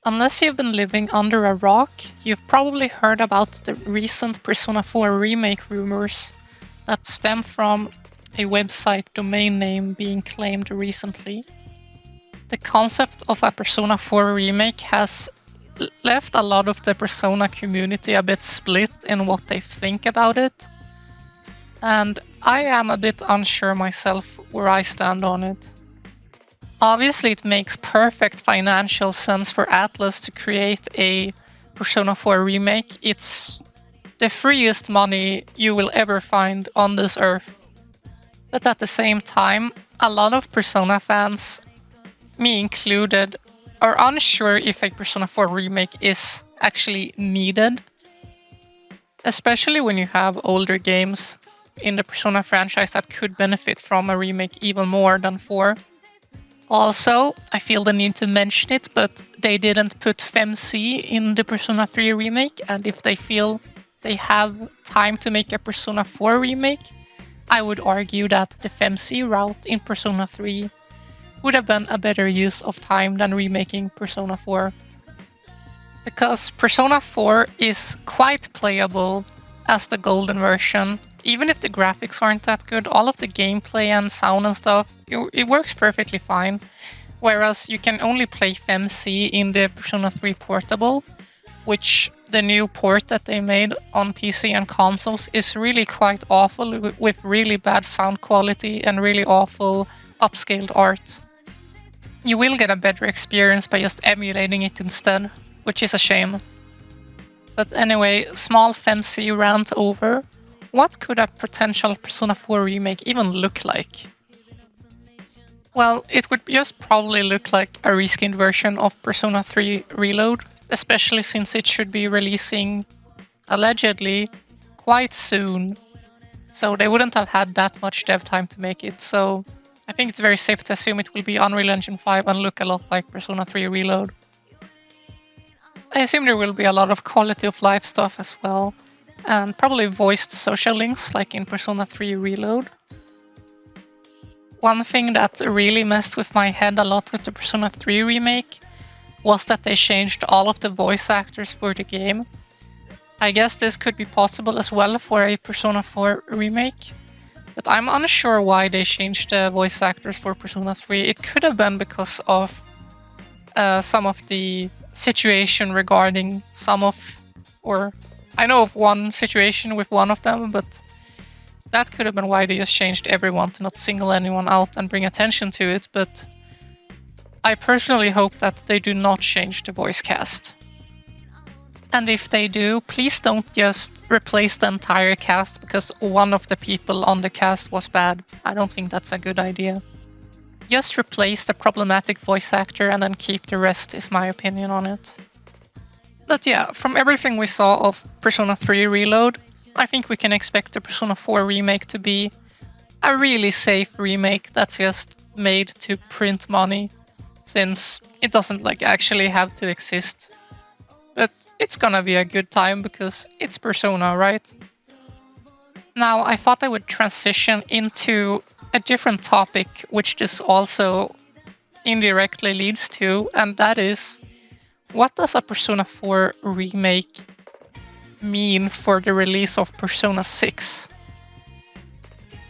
Unless you've been living under a rock, you've probably heard about the recent Persona 4 remake rumors that stem from a website domain name being claimed recently. The concept of a Persona 4 remake has left a lot of the Persona community a bit split in what they think about it, and I am a bit unsure myself where I stand on it. Obviously, it makes perfect financial sense for Atlus to create a Persona 4 remake. It's the freest money you will ever find on this earth. But at the same time, a lot of Persona fans, me included, are unsure if a Persona 4 remake is actually needed. Especially when you have older games in the Persona franchise that could benefit from a remake even more than 4. Also, I feel the need to mention it, but they didn't put FemC in the Persona 3 remake, and if they feel they have time to make a Persona 4 remake, I would argue that the FemC route in Persona 3 would have been a better use of time than remaking Persona 4. Because Persona 4 is quite playable as the golden version. Even if the graphics aren't that good, all of the gameplay and sound and stuff, it works perfectly fine. Whereas you can only play FemC in the Persona 3 Portable, which the new port that they made on PC and consoles is really quite awful, with really bad sound quality and really awful upscaled art. You will get a better experience by just emulating it instead, which is a shame. But anyway, small FemC rant over. What could a potential Persona 4 remake even look like? Well, it would just probably look like a reskinned version of Persona 3 Reload, especially since it should be releasing, allegedly, quite soon. So they wouldn't have had that much dev time to make it, so I think it's very safe to assume it will be Unreal Engine 5 and look a lot like Persona 3 Reload. I assume there will be a lot of quality of life stuff as well, and probably voiced social links like in Persona 3 Reload. One thing that really messed with my head a lot with the Persona 3 remake was that they changed all of the voice actors for the game. I guess this could be possible as well for a Persona 4 remake, but I'm unsure why they changed the voice actors for Persona 3. It could have been because of some of the situation regarding I know of one situation with one of them, but that could have been why they just changed everyone to not single anyone out and bring attention to it, but I personally hope that they do not change the voice cast. And if they do, please don't just replace the entire cast because one of the people on the cast was bad. I don't think that's a good idea. Just replace the problematic voice actor and then keep the rest, is my opinion on it. But yeah, from everything we saw of Persona 3 Reload, I think we can expect the Persona 4 remake to be a really safe remake that's just made to print money, since it doesn't actually have to exist. But it's gonna be a good time because it's Persona, right? Now, I thought I would transition into a different topic, which this also indirectly leads to, and that is, what does a Persona 4 remake mean for the release of Persona 6?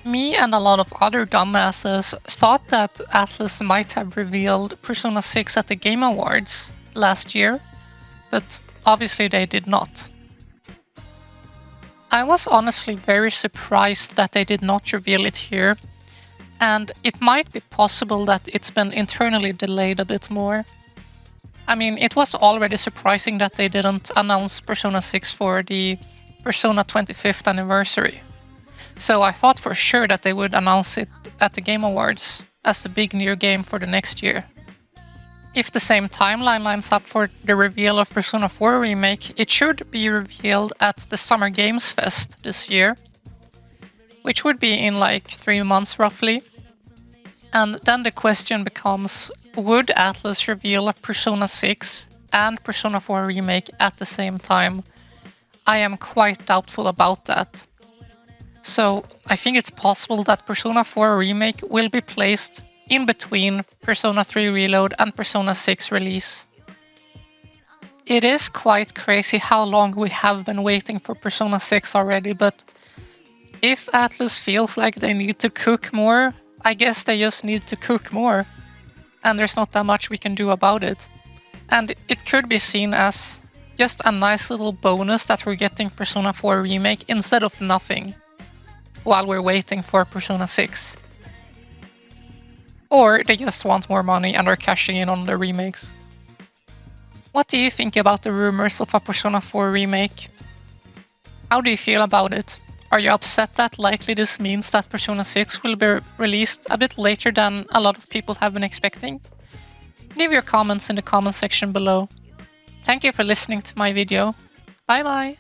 Me and a lot of other dumbasses thought that Atlus might have revealed Persona 6 at the Game Awards last year, but obviously they did not. I was honestly very surprised that they did not reveal it here, and it might be possible that it's been internally delayed a bit more. I mean, it was already surprising that they didn't announce Persona 6 for the Persona 25th anniversary. So I thought for sure that they would announce it at the Game Awards as the big new game for the next year. If the same timeline lines up for the reveal of Persona 4 Remake, it should be revealed at the Summer Games Fest this year, which would be in 3 months roughly. And then the question becomes, would Atlus reveal Persona 6 and Persona 4 Remake at the same time? I am quite doubtful about that. So I think it's possible that Persona 4 Remake will be placed in between Persona 3 Reload and Persona 6 release. It is quite crazy how long we have been waiting for Persona 6 already, but if Atlus feels like they need to cook more, I guess they just need to cook more. And there's not that much we can do about it. And it could be seen as just a nice little bonus that we're getting Persona 4 Remake instead of nothing, while we're waiting for Persona 6. Or they just want more money and are cashing in on the remakes. What do you think about the rumors of a Persona 4 remake? How do you feel about it? Are you upset that likely this means that Persona 6 will be released a bit later than a lot of people have been expecting? Leave your comments in the comment section below. Thank you for listening to my video. Bye bye!